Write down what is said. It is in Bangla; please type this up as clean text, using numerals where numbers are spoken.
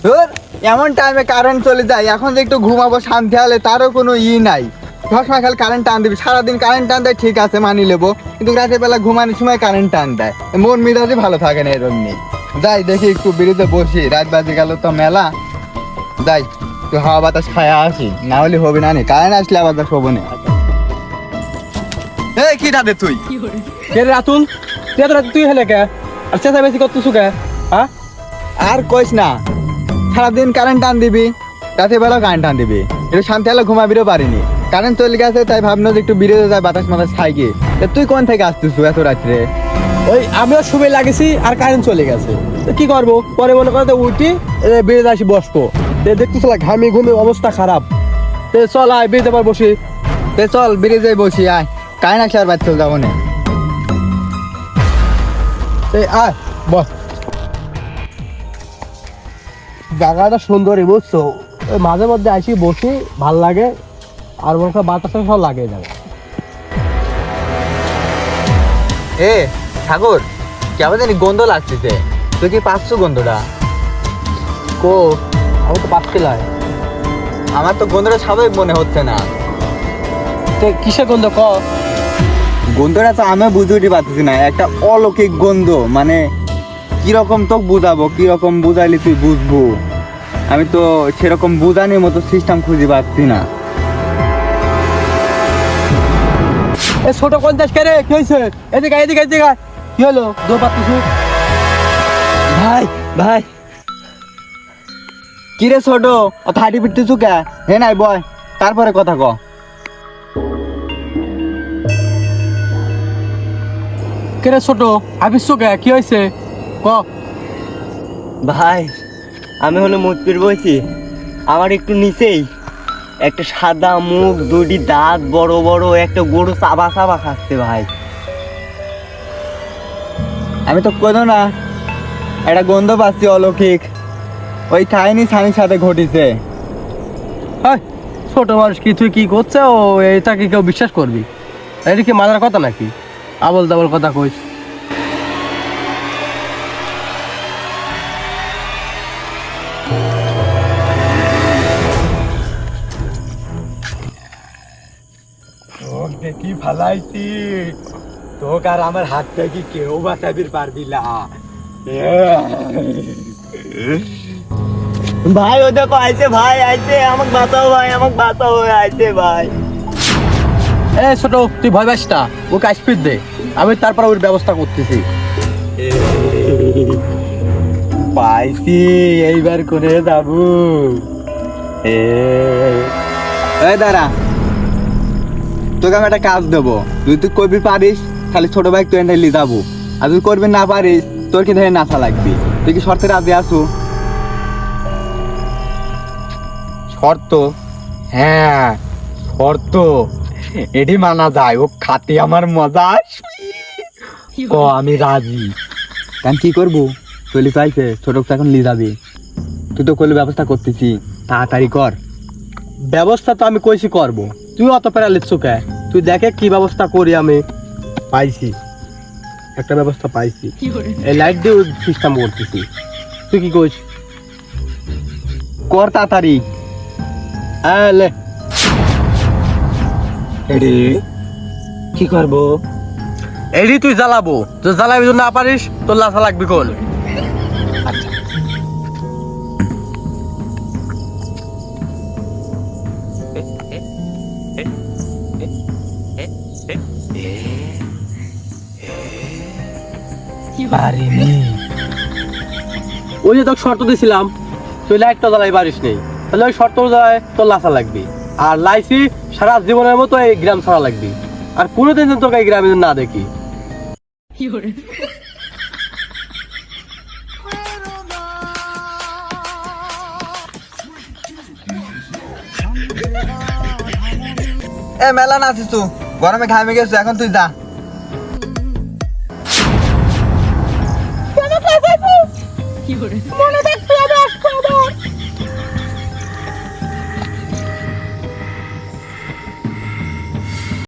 ধুর, এমন টাইমে কারেন্ট চলে যায়, এখন যে একটু ঘুমাবো শান্তি হলে তারও কোনো নাই। সবসময় খালি কারেন্ট টান দিবি, সারাদিন কারেন্ট টান দেয় ঠিক আছে মানি নেবো, কিন্তু রাতের বেলা ঘুমানোর সময় কারেন্ট টান দেয়, মন মেজাজই ভালো থাকে না এরকম নেই। যাই দেখি একটু বিড়িতে বসি, রাত বাজে গেল তো মেলা, যাই একটু হাওয়া বাতাস খায়া আসি, না হলে হবে না, কারেন্ট আসলে আবার তো শোবো না। এই কি দাদে তুই? কে রে রাতুল, তুই হেলে কে আর চেঁচা বেশি করতেছু কে? হ্যাঁ, আর কইস না, সারাদিন কারেন্ট টান দিবি, রাতের বেলা কারেন্ট টান দিবি, একটু শান্তি হলে ঘুমাবিরও পারিনি, কারেন্ট চলে গেছে তাই ভাবনা যে একটু বিরোধী যায় বাতাস মাতাস খাই গিয়ে। তুই কোন থেকে আসতেছু এত রাত্রে? ওই আমিও শুভে লাগেছি আর কারেন্ট চলে গেছে, তো কি করবো, পরে মনে করতে উঠি বেরিয়ে আসি বসবো, দেখতেছ ঘামি ঘুমে অবস্থা খারাপ, চল আয় বেরিয়ে পার বসি। চল ব্রিজে বসি, আয় কারেন্ট আসলে আর বাদ চল যাবো না। আয় বস, জায়গাটা সুন্দরই বুঝছো, ওই মাঝে মধ্যে আসি বসি ভাল লাগে, আর মনে কর বাতাস সব লাগে যাবে। এ ঠাকুর, কেমন জানি গন্ধ লাগতেছে, তুই কি পাচ্ছ গন্ধটা? কো আমি তো পাচ্ছিলাম, আমার তো গন্ধটা স্বাভাবিক মনে হচ্ছে না। কিসের গন্ধ ক? গন্ধটা তো আমি বুঝে উঠতে পারতেছি না, একটা অলৌকিক গন্ধ, মানে কিরকম তোকে বুঝাবো, কিরকম বুঝাইলে তুই বুঝবো, আমি তো সেরকম বুঝানোর মতো সিস্টেম খুঁজে পাচ্ছি না। এ ছোট কন্যাস কে রে, কি হয়েছে? এদিকে এদিকে এদিকে, কি হলো দো পাচ্ছিস? ভাই ভাই, কিরে ছোট অত হাঁটি পিটতেছু কে? হে নাই বয়, তারপরে কথা ক। কে রে ছোট, আবিস কে, কি হয়েছে ক? ভাই আমি হলো মুতপির বইছি, আমার একটু নিচেই একটা সাদা মুখ, দুটি দাঁত বড় বড়, একটা গরু চাবা চাবা খাচ্ছে ভাই। আমি তো কোথাও না একটা গন্ধ পাচ্ছি অলৌকিক, ওই খাইনি স্বামীর সাথে ঘটিছে। হাই, ছোট মানুষ কি, তুই কি করছে ও, এটা কি কেউ বিশ্বাস করবি? এটা কি মানার কথা নাকি? আবল তাবল কথা কইস। দেখি ফালাইছি তোকে, আর আমার হাত থেকে কেউ বাঁচাবি পারবি না। ভাই ও দেখো আইছে, ভাই আইছে, আমাকে বাঁচাও ভাই, আমাকে বাঁচাও, আইছে ভাই। এ ছোট, তুই ভয় পাস না, ওকে আসপিট দে, আমি তারপর ওর ব্যবস্থা করতেছি। পাইছি, এইবার করে যাবো। এই দাঁড়া, তোকে আমি একটা কাজ দেবো, যদি তুই করবি পারিস খালি ছোট ভাই তুই এনে যাবো, আর তুই করবি না পারিস তোর কি ধরে নাচা লাগবে। তুই কি শর্তে রাজি আছো? শর্ত? হ্যাঁ শর্ত, এটি মানা যায়, ও খাতে আমার মজা। ও আমি রাজি। কারণ কি করবো, চলি পাইছে ছোট তো এখন লি যাবি, তুই তো করলে ব্যবস্থা করতেছি, তাড়াতাড়ি কর। ব্যবস্থা তো আমি কইছি করবো, তুই অত প্যারা লিখছো কে? তুই দেখে কি ব্যবস্থা করি আমি। পাইছি একটা ব্যবস্থা পাইছি, এই লাইট দিয়ে সিস্টেম করতেছি, তুই কি কইস? কর তাড়াতাড়ি। হ্যাঁ লে, এডি কি করবো? এডি তুই জ্বালাবো, তুই জ্বালাবি যদি না পারিস তোর লাথা লাগবি কোন। ওই যে তোকে শর্ত দিয়েছিলাম, তুই লাইটটা জ্বালাই পারিস নেই, তাহলে ওই শর্ত জ্বালায় তোর লাথা লাগবি, আর লাইসি সারা জীবনের মতো এই গ্রাম ছাড়া লাগবি, আর কোনোদিন যেন তোকে এই গ্রামে না দেখি। এ মেলা নাচিস তুই, গরমে ঘামে গেছো, এখন তুই যা। মনে থাকবে আমার খবর।